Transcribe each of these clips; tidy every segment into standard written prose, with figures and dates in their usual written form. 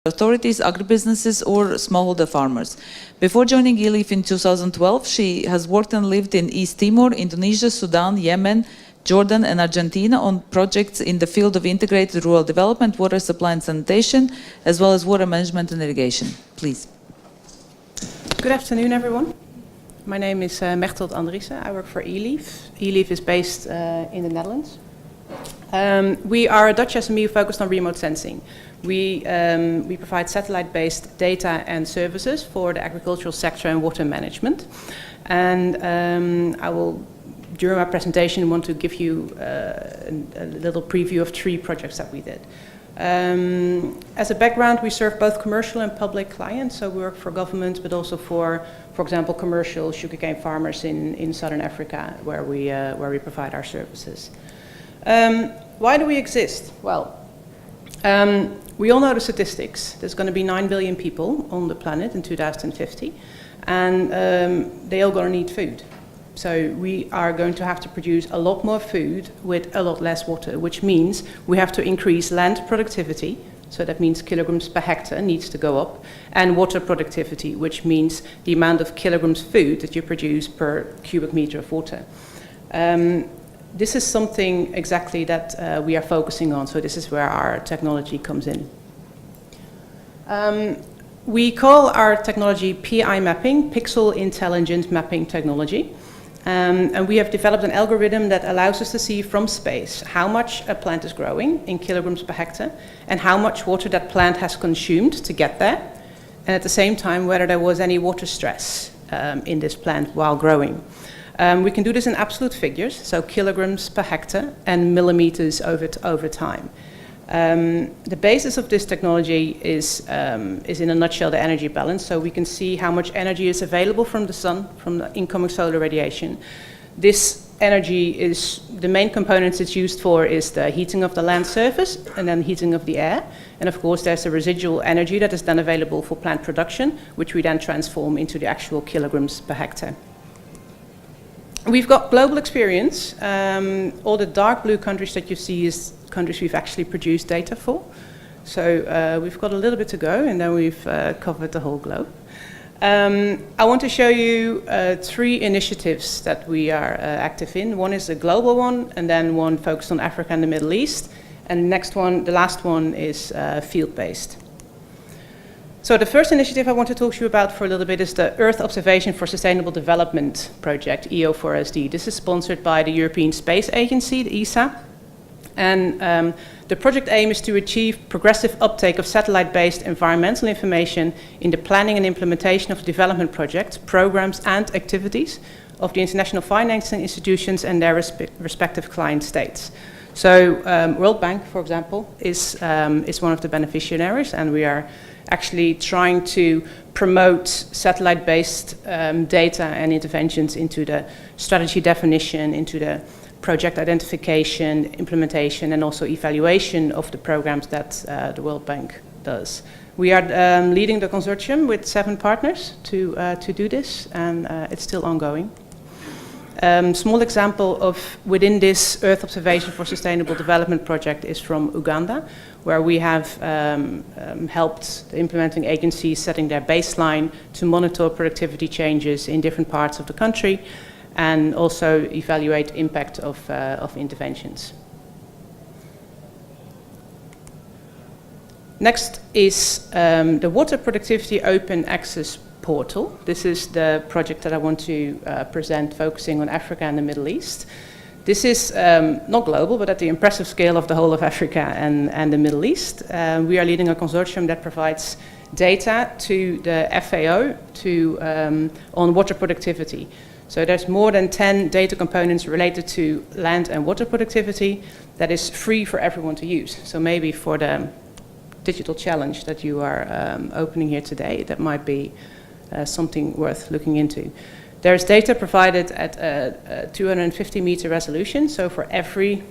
authorities, agribusinesses, or smallholder farmers. Before joining eLEAF in 2012, she has worked and lived in East-Timor, Indonesia, Sudan, Yemen, Jordan, and Argentina on projects in the field of integrated rural development, water supply and sanitation, as well as water management and irrigation. Please. Good afternoon, everyone. My name is Mechteld Andriessen. I work for eLEAF. eLEAF is based in the Netherlands. We are a Dutch SME focused on remote sensing. We provide satellite-based data and services for the agricultural sector and water management. And I will, during my presentation, want to give you a little preview of 3 projects that we did. As a background, we serve both commercial and public clients, so we work for governments, but also for example, commercial sugarcane farmers in Southern Africa, where we provide our services. Why do we exist? Well, we all know the statistics. There's going to be 9 billion people on the planet in 2050, and they all going to need food. So we are going to have to produce a lot more food with a lot less water, which means we have to increase land productivity. So that means kilograms per hectare needs to go up, and water productivity, which means the amount of kilograms food that you produce per cubic meter of water. This is something exactly that we are focusing on, so this is where our technology comes in. We call our technology PiMapping, Pixel Intelligent Mapping Technology. And we have developed an algorithm that allows us to see from space how much a plant is growing in kilograms per hectare and how much water that plant has consumed to get there, and at the same time whether there was any water stress in this plant while growing. We can do this in absolute figures, so kilograms per hectare and millimeters over time. The basis of this technology is in a nutshell the energy balance, so we can see how much energy is available from the sun, from the incoming solar radiation. This energy is, the main components it's used for is the heating of the land surface and then heating of the air. And of course there's the residual energy that is then available for plant production, which we then transform into the actual kilograms per hectare. We've got global experience. All the dark blue countries that you see is countries we've actually produced data for. So we've got a little bit to go, and then we've covered the whole globe. I want to show you 3 initiatives that we are active in. One is a global one, and then one focused on Africa and the Middle East. And the next one, the last one, is field-based. So the first initiative I want to talk to you about for a little bit is the Earth Observation for Sustainable Development project, EO4SD. This is sponsored by the European Space Agency, the ESA. And the project aim is to achieve progressive uptake of satellite-based environmental information in the planning and implementation of development projects, programs, and activities of the international financing institutions and their respective client states. So World Bank, for example, is one of the beneficiaries, and we are actually trying to promote satellite-based data and interventions into the strategy definition, into the project identification, implementation, and also evaluation of the programs that the World Bank does. We are leading the consortium with 7 partners to do this, and it's still ongoing. Small example of within this Earth Observation for Sustainable Development project is from Uganda, where we have helped the implementing agencies setting their baseline to monitor productivity changes in different parts of the country, and also evaluate impact of interventions. Next is the Water Productivity Open Access Portal. This is the project that I want to present, focusing on Africa and the Middle East. This is not global, but at the impressive scale of the whole of Africa and the Middle East. We are leading a consortium that provides data to the FAO on water productivity. So there's more than 10 data components related to land and water productivity that is free for everyone to use. So maybe for the digital challenge that you are opening here today, that might be something worth looking into. There's data provided at a 250 meter resolution, so for every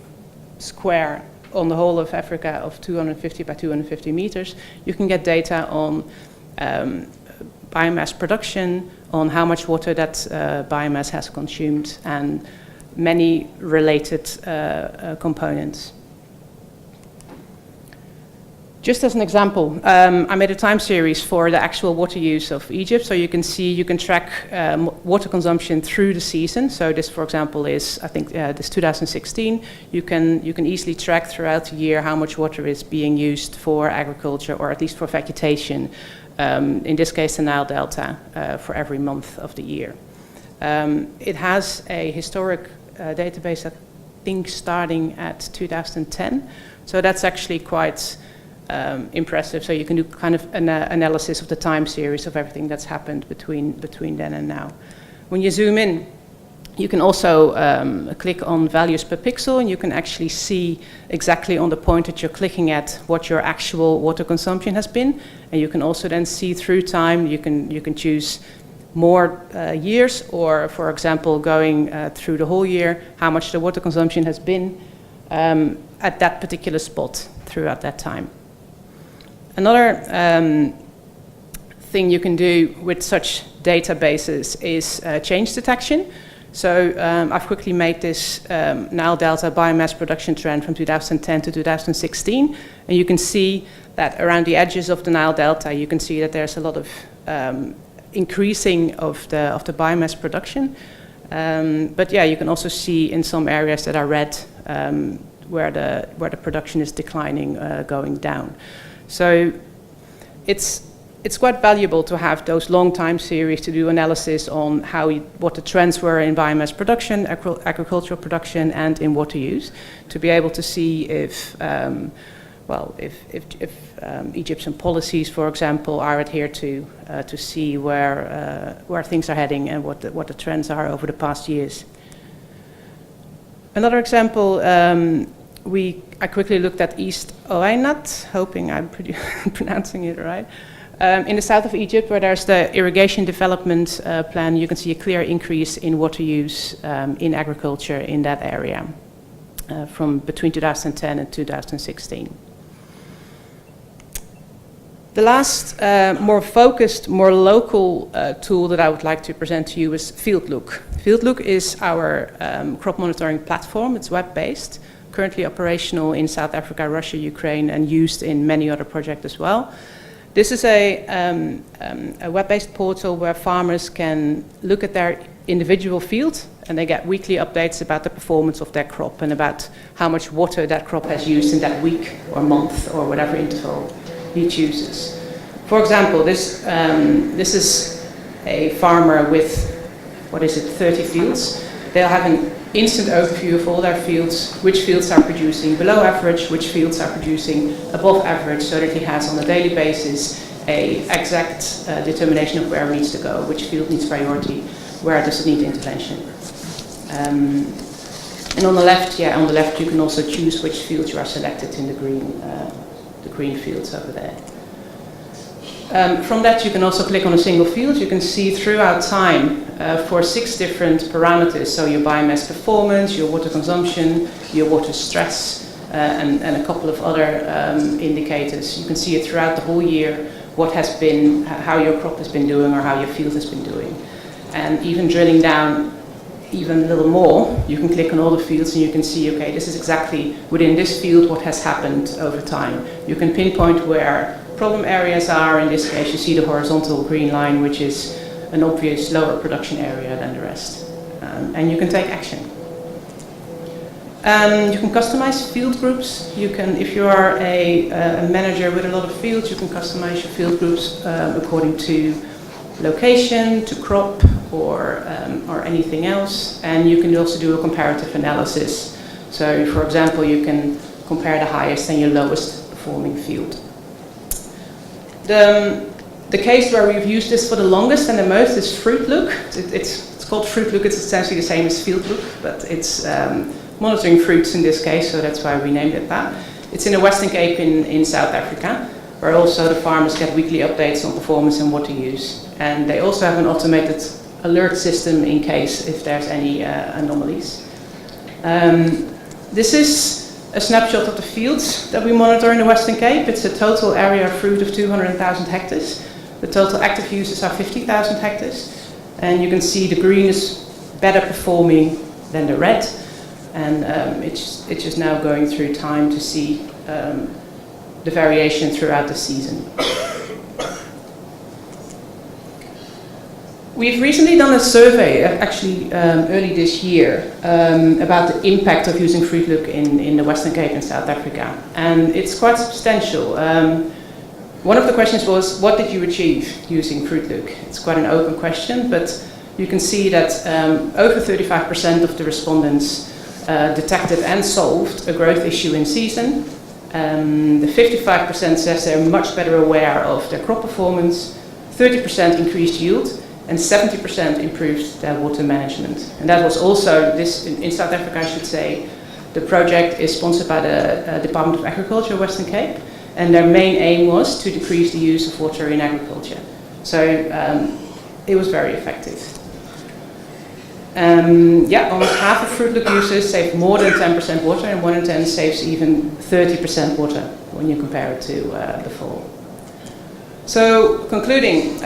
square on the whole of Africa of 250 by 250 meters, you can get data on biomass production, on how much water that biomass has consumed, and many related components. Just as an example, I made a time series for the actual water use of Egypt, so you can see, you can track water consumption through the season. So this, for example, is, I think, this 2016. You can easily track throughout the year how much water is being used for agriculture, or at least for vegetation. In this case, the Nile Delta, for every month of the year. It has a historic database, I think, starting at 2010. So that's actually quite impressive. So you can do kind of an analysis of the time series of everything that's happened between then and now. When you zoom in, you can also click on values per pixel, and you can actually see exactly on the point that you're clicking at what your actual water consumption has been. And you can also then see through time, you can choose more years, or, for example, going through the whole year, how much the water consumption has been at that particular spot throughout that time. Another thing you can do with such databases is change detection. So I've quickly made this Nile Delta biomass production trend from 2010 to 2016, and you can see that around the edges of the Nile Delta, you can see that there's a lot of increasing of the biomass production. But yeah, you can also see in some areas that are red where the production is declining, going down. So it's quite valuable to have those long time series to do analysis on what the trends were in biomass production, agricultural production, and in water use, to be able to see if Egyptian policies, for example, are adhered to see where things are heading and what the trends are over the past years. Another example, I quickly looked at East-Timor, hoping I'm pronouncing it right. In the south of Egypt, where there's the irrigation development plan, you can see a clear increase in water use in agriculture in that area from between 2010 and 2016. The last more focused, more local tool that I would like to present to you is FruitLook. FruitLook is our crop monitoring platform. It's web-based, currently operational in South Africa, Russia, Ukraine, and used in many other projects as well. This is a web-based portal where farmers can look at their individual field, and they get weekly updates about the performance of their crop and about how much water that crop has used in that week or month or whatever interval he chooses. For example, this is a farmer with, 30 fields. They'll have an instant overview of all their fields, which fields are producing below average, which fields are producing above average, so that he has on a daily basis a exact determination of where it needs to go, which field needs priority, where does it need intervention. And on the left, you can also choose which fields you are selected in the green fields over there. From that, you can also click on a single field. You can see throughout time for 6 different parameters, so your biomass performance, your water consumption, your water stress, and a couple of other indicators. You can see it throughout the whole year, what has been, how your crop has been doing or how your field has been doing. And even drilling down even a little more, you can click on all the fields and you can see, okay, this is exactly within this field what has happened over time. You can pinpoint where problem areas are. In this case, you see the horizontal green line, which is an obvious lower production area than the rest. And you can take action. You can customize field groups. You can, if you are a manager with a lot of fields, you can customize your field groups according to location, to crop, or anything else. And you can also do a comparative analysis. So, for example, you can compare the highest and your lowest performing field. The case where we've used this for the longest and the most is FruitLook. It's called FruitLook. It's essentially the same as FieldLook, but it's monitoring fruits in this case, so that's why we named it that. It's in the Western Cape in South Africa, where also the farmers get weekly updates on performance and water use. And they also have an automated alert system in case if there's any anomalies. This is a snapshot of the fields that we monitor in the Western Cape. It's a total area of fruit of 200,000 hectares. The total active users are 50,000 hectares. And you can see the green is better performing than the red. And it's just now going through time to see the variation throughout the season. We've recently done a survey, actually early this year, about the impact of using FruitLook in the Western Cape in South Africa. And it's quite substantial. One of the questions was, what did you achieve using FruitLook? It's quite an open question, but you can see that over 35% of the respondents detected and solved a growth issue in season. The 55% says they're much better aware of their crop performance, 30% increased yield, and 70% improved their water management. And that was also, this in South Africa I should say, the project is sponsored by the Department of Agriculture, Western Cape, and their main aim was to decrease the use of water in agriculture. So it was very effective. Almost half of FruitLook users save more than 10% water, and 1 in 10 saves even 30% water when you compare it to the fall. So concluding,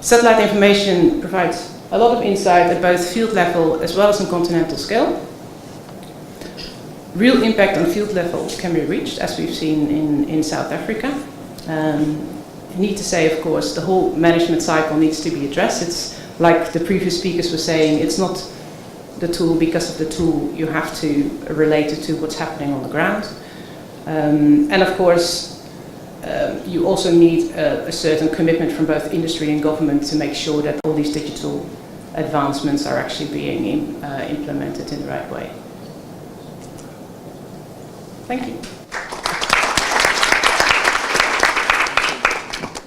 satellite information provides a lot of insight at both field level as well as on continental scale. Real impact on field level can be reached, as we've seen in South Africa. I need to say, of course, the whole management cycle needs to be addressed. It's like the previous speakers were saying, it's not the tool because of the tool. You have to relate it to what's happening on the ground. And of course, you also need a certain commitment from both industry and government to make sure that all these digital advancements are actually being implemented in the right way. Thank you.